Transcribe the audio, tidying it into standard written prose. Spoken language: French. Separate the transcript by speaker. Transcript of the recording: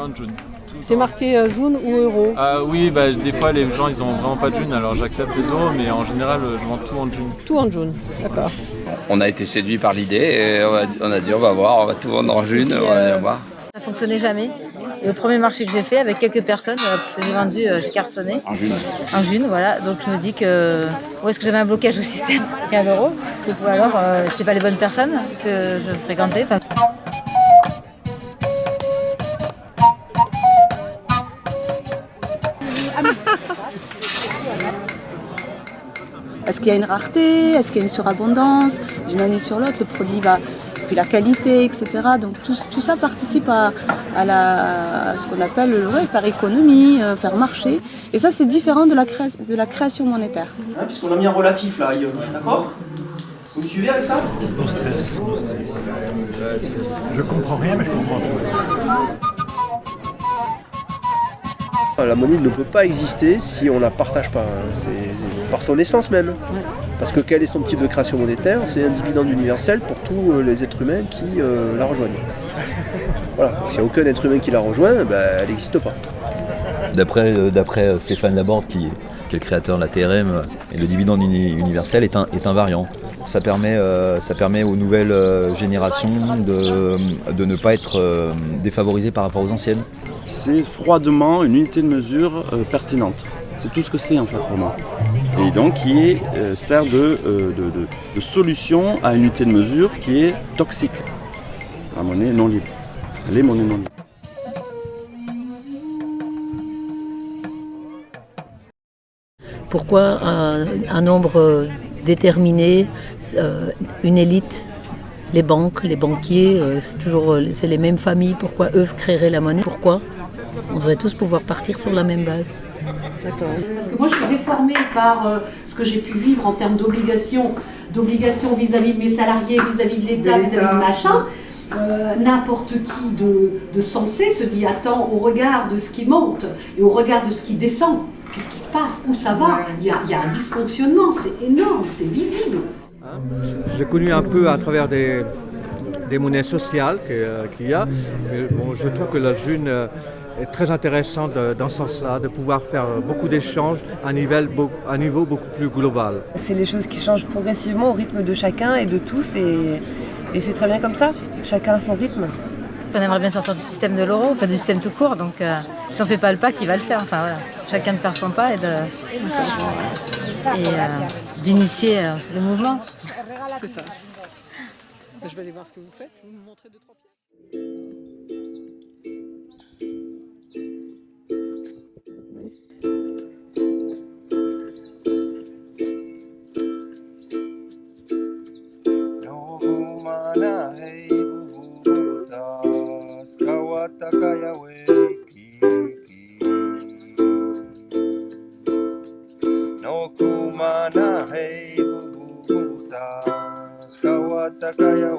Speaker 1: en June.
Speaker 2: C'est marqué June ou euro?
Speaker 1: Oui, des fois les gens ils ont vraiment pas de June, alors j'accepte les euros, mais en général je vends tout en June.
Speaker 2: Tout en June, d'accord.
Speaker 3: On a été séduit par l'idée et on a dit on va voir, on va tout vendre en June, on va bien voir.
Speaker 4: Ça fonctionnait jamais. Et au premier marché que j'ai fait avec quelques personnes, j'ai vendu, j'ai cartonné. En June, voilà. Donc je me dis que où est-ce que j'avais un blocage au système à 1 euro, ou alors c'était pas les bonnes personnes que je fréquentais.
Speaker 5: Est-ce qu'il y a une rareté? Est-ce qu'il y a une surabondance? D'une année sur l'autre, le produit va... Puis la qualité, etc. Donc tout ça participe à ce qu'on appelle faire économie, faire marché. Et ça, c'est différent de la création monétaire.
Speaker 6: Puisqu'on a mis un relatif là, d'accord? Vous me suivez avec ça?
Speaker 7: Je comprends rien, mais je comprends tout.
Speaker 6: La monnaie ne peut pas exister si on ne la partage pas. C'est par son essence même. Parce que quel est son type de création monétaire? C'est un dividende universel pour tous les êtres humains qui la rejoignent. Voilà. Donc s'il n'y a aucun être humain qui la rejoint, elle n'existe pas.
Speaker 8: D'après Stéphane Laborde, qui est le créateur de la TRM, et le dividende universel est un variant. Ça permet aux nouvelles générations de ne pas être défavorisées par rapport aux anciennes.
Speaker 9: C'est froidement une unité de mesure pertinente. C'est tout ce que c'est en fait pour moi. Et donc qui sert de solution à une unité de mesure qui est toxique. La monnaie non libre. Les monnaies non libres.
Speaker 10: Pourquoi un nombre déterminé, une élite, les banques, les banquiers, c'est les mêmes familles. Pourquoi eux créeraient la monnaie? Pourquoi? On devrait tous pouvoir partir sur la même base.
Speaker 2: D'accord.
Speaker 11: Parce que moi je suis déformée par ce que j'ai pu vivre en termes d'obligations vis-à-vis de mes salariés, vis-à-vis de l'État, vis-à-vis de machin. N'importe qui de sensé se dit attends, au regard de ce qui monte et au regard de ce qui descend, qu'est-ce qui se passe? Où ça va? Il y a un dysfonctionnement, c'est énorme, c'est visible.
Speaker 12: J'ai connu un peu à travers des monnaies sociales qu'il y a. Mais bon, je trouve que la June est très intéressante dans ce sens-là, de pouvoir faire beaucoup d'échanges à un niveau beaucoup plus global.
Speaker 13: C'est les choses qui changent progressivement au rythme de chacun et de tous, et c'est très bien comme ça. Chacun a son rythme.
Speaker 4: On aimerait bien sortir du système de l'euro, du système tout court, donc si on ne fait pas le pas, qui va le faire? Enfin voilà, chacun de faire son pas et d'initier le mouvement.
Speaker 2: C'est ça. Je vais aller voir ce que vous faites, vous me montrez 2-3 pièces.
Speaker 14: No kumana hey bubutas kawatakaya